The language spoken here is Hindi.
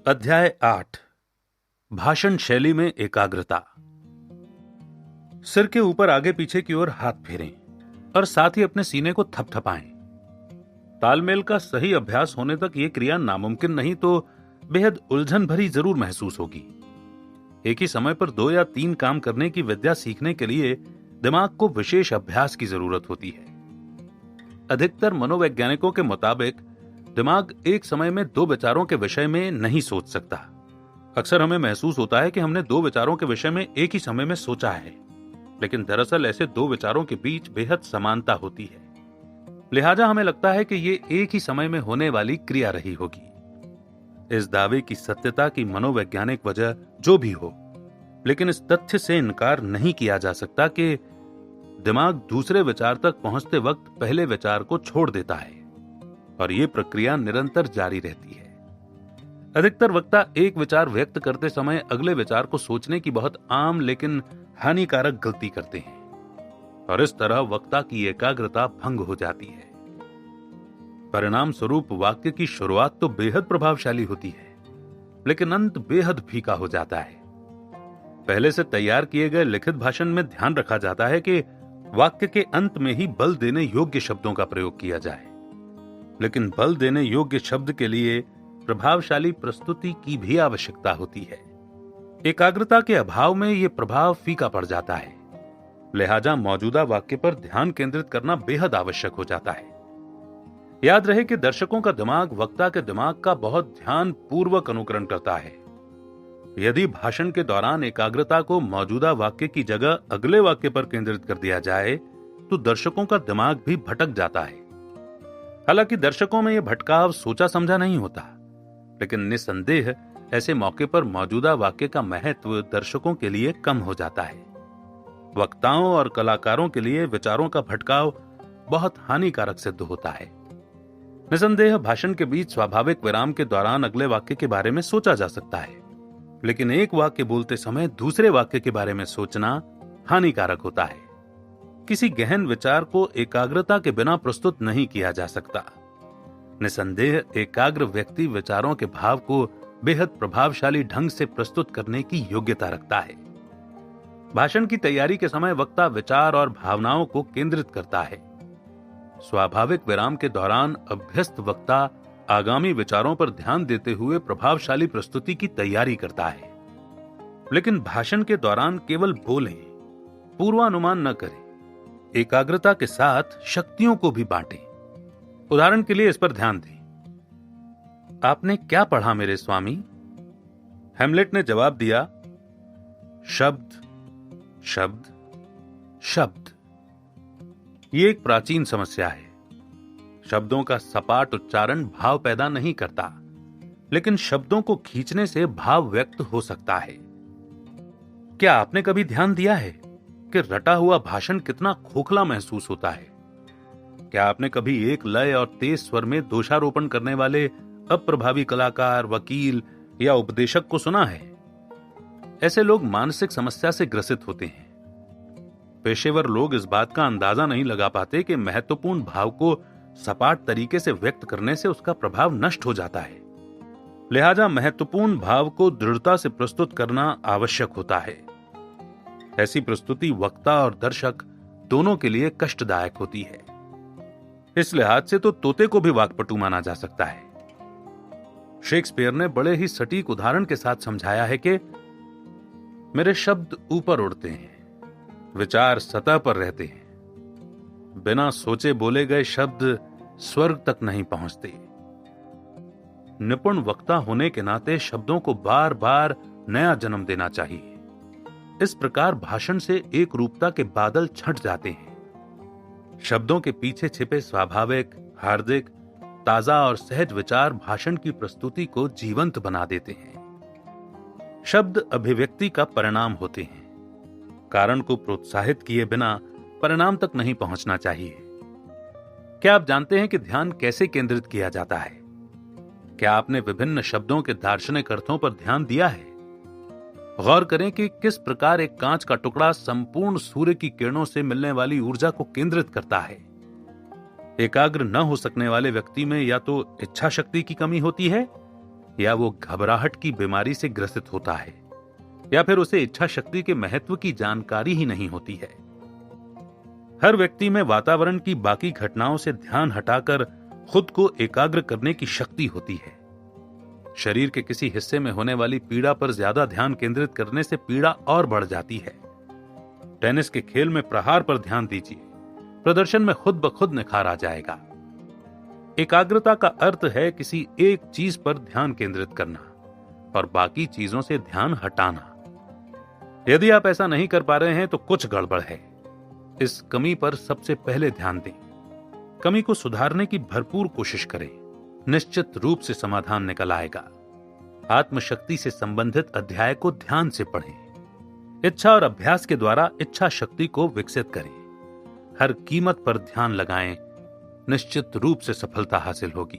अध्याय 8 भाषण शैली में एकाग्रता। सिर के ऊपर आगे पीछे की ओर हाथ फेरें और साथ ही अपने सीने को थपथपाएं। तालमेल का सही अभ्यास होने तक यह क्रिया नामुमकिन नहीं तो बेहद उलझन भरी जरूर महसूस होगी। एक ही समय पर 2 या 3 काम करने की विद्या सीखने के लिए दिमाग को विशेष अभ्यास की जरूरत होती है। अधिकतर मनोवैज्ञानिकों के मुताबिक दिमाग एक समय में 2 विचारों के विषय में नहीं सोच सकता। अक्सर हमें महसूस होता है कि हमने 2 विचारों के विषय में एक ही समय में सोचा है, लेकिन दरअसल ऐसे 2 विचारों के बीच बेहद समानता होती है। लिहाजा हमें लगता है कि ये एक ही समय में होने वाली क्रिया रही होगी। इस दावे की सत्यता की मनोवैज्ञानिक वजह जो भी हो, लेकिन इस तथ्य से इनकार नहीं किया जा सकता कि दिमाग दूसरे विचार तक पहुंचते वक्त पहले विचार को छोड़ देता है और ये प्रक्रिया निरंतर जारी रहती है। अधिकतर वक्ता एक विचार व्यक्त करते समय अगले विचार को सोचने की बहुत आम लेकिन हानिकारक गलती करते हैं और इस तरह वक्ता की एकाग्रता भंग हो जाती है। परिणाम स्वरूप वाक्य की शुरुआत तो बेहद प्रभावशाली होती है, लेकिन अंत बेहद फीका हो जाता है। पहले से तैयार किए गए लिखित भाषण में ध्यान रखा जाता है कि वाक्य के अंत में ही बल देने योग्य शब्दों का प्रयोग किया जाए, लेकिन बल देने योग्य शब्द के लिए प्रभावशाली प्रस्तुति की भी आवश्यकता होती है। एकाग्रता के अभाव में यह प्रभाव फीका पड़ जाता है। लिहाजा मौजूदा वाक्य पर ध्यान केंद्रित करना बेहद आवश्यक हो जाता है। याद रहे कि दर्शकों का दिमाग वक्ता के दिमाग का बहुत ध्यान पूर्वक अनुकरण करता है। यदि भाषण के दौरान एकाग्रता को मौजूदा वाक्य की जगह अगले वाक्य पर केंद्रित कर दिया जाए तो दर्शकों का दिमाग भी भटक जाता है। हालांकि दर्शकों में यह भटकाव सोचा समझा नहीं होता, लेकिन निसंदेह ऐसे मौके पर मौजूदा वाक्य का महत्व दर्शकों के लिए कम हो जाता है। वक्ताओं और कलाकारों के लिए विचारों का भटकाव बहुत हानिकारक सिद्ध होता है। निसंदेह भाषण के बीच स्वाभाविक विराम के दौरान अगले वाक्य के बारे में सोचा जा सकता है, लेकिन एक वाक्य बोलते समय दूसरे वाक्य के बारे में सोचना हानिकारक होता है। किसी गहन विचार को एकाग्रता के बिना प्रस्तुत नहीं किया जा सकता। निसंदेह एकाग्र व्यक्ति विचारों के भाव को बेहद प्रभावशाली ढंग से प्रस्तुत करने की योग्यता रखता है। भाषण की तैयारी के समय वक्ता विचार और भावनाओं को केंद्रित करता है। स्वाभाविक विराम के दौरान अभ्यस्त वक्ता आगामी विचारों पर ध्यान देते हुए प्रभावशाली प्रस्तुति की तैयारी करता है। लेकिन भाषण के दौरान केवल बोलें, पूर्वानुमान न करें। एकाग्रता के साथ शक्तियों को भी बांटें। उदाहरण के लिए इस पर ध्यान दें। आपने क्या पढ़ा मेरे स्वामी? हैमलेट ने जवाब दिया, शब्द शब्द शब्द। ये एक प्राचीन समस्या है। शब्दों का सपाट उच्चारण भाव पैदा नहीं करता, लेकिन शब्दों को खींचने से भाव व्यक्त हो सकता है। क्या आपने कभी ध्यान दिया है कि रटा हुआ भाषण कितना खोखला महसूस होता है? क्या आपने कभी एक लय और तेज स्वर में दोषारोपण करने वाले अप्रभावी कलाकार, वकील या उपदेशक को सुना है? ऐसे लोग मानसिक समस्या से ग्रसित होते हैं। पेशेवर लोग इस बात का अंदाजा नहीं लगा पाते कि महत्वपूर्ण भाव को सपाट तरीके से व्यक्त करने से उसका प्रभाव नष्ट हो जाता है। लिहाजा महत्वपूर्ण भाव को दृढ़ता से प्रस्तुत करना आवश्यक होता है। ऐसी प्रस्तुति वक्ता और दर्शक दोनों के लिए कष्टदायक होती है। इस लिहाज से तो तोते को भी वाक्पटु माना जा सकता है। शेक्सपियर ने बड़े ही सटीक उदाहरण के साथ समझाया है कि मेरे शब्द ऊपर उड़ते हैं, विचार सतह पर रहते हैं। बिना सोचे बोले गए शब्द स्वर्ग तक नहीं पहुंचते। निपुण वक्ता होने के नाते शब्दों को बार बार नया जन्म देना चाहिए। इस प्रकार भाषण से एक रूपता के बादल छंट जाते हैं। शब्दों के पीछे छिपे स्वाभाविक, हार्दिक, ताजा और सहज विचार भाषण की प्रस्तुति को जीवंत बना देते हैं। शब्द अभिव्यक्ति का परिणाम होते हैं। कारण को प्रोत्साहित किए बिना परिणाम तक नहीं पहुंचना चाहिए। क्या आप जानते हैं कि ध्यान कैसे केंद्रित किया जाता है? क्या आपने विभिन्न शब्दों के दार्शनिक अर्थों पर ध्यान दिया है? गौर करें कि किस प्रकार एक कांच का टुकड़ा संपूर्ण सूर्य की किरणों से मिलने वाली ऊर्जा को केंद्रित करता है। एकाग्र न हो सकने वाले व्यक्ति में या तो इच्छा शक्ति की कमी होती है या वो घबराहट की बीमारी से ग्रसित होता है, या फिर उसे इच्छा शक्ति के महत्व की जानकारी ही नहीं होती है। हर व्यक्ति में वातावरण की बाकी घटनाओं से ध्यान हटाकर खुद को एकाग्र करने की शक्ति होती है। शरीर के किसी हिस्से में होने वाली पीड़ा पर ज्यादा ध्यान केंद्रित करने से पीड़ा और बढ़ जाती है। टेनिस के खेल में प्रहार पर ध्यान दीजिए, प्रदर्शन में खुद ब खुद निखार आ जाएगा। एकाग्रता का अर्थ है किसी एक चीज पर ध्यान केंद्रित करना और बाकी चीजों से ध्यान हटाना। यदि आप ऐसा नहीं कर पा रहे हैं तो कुछ गड़बड़ है। इस कमी पर सबसे पहले ध्यान दें। कमी को सुधारने की भरपूर कोशिश करें। निश्चित रूप से समाधान निकल आएगा। आत्मशक्ति से संबंधित अध्याय को ध्यान से पढ़ें। इच्छा और अभ्यास के द्वारा इच्छा शक्ति को विकसित करें। हर कीमत पर ध्यान लगाएं। निश्चित रूप से सफलता हासिल होगी।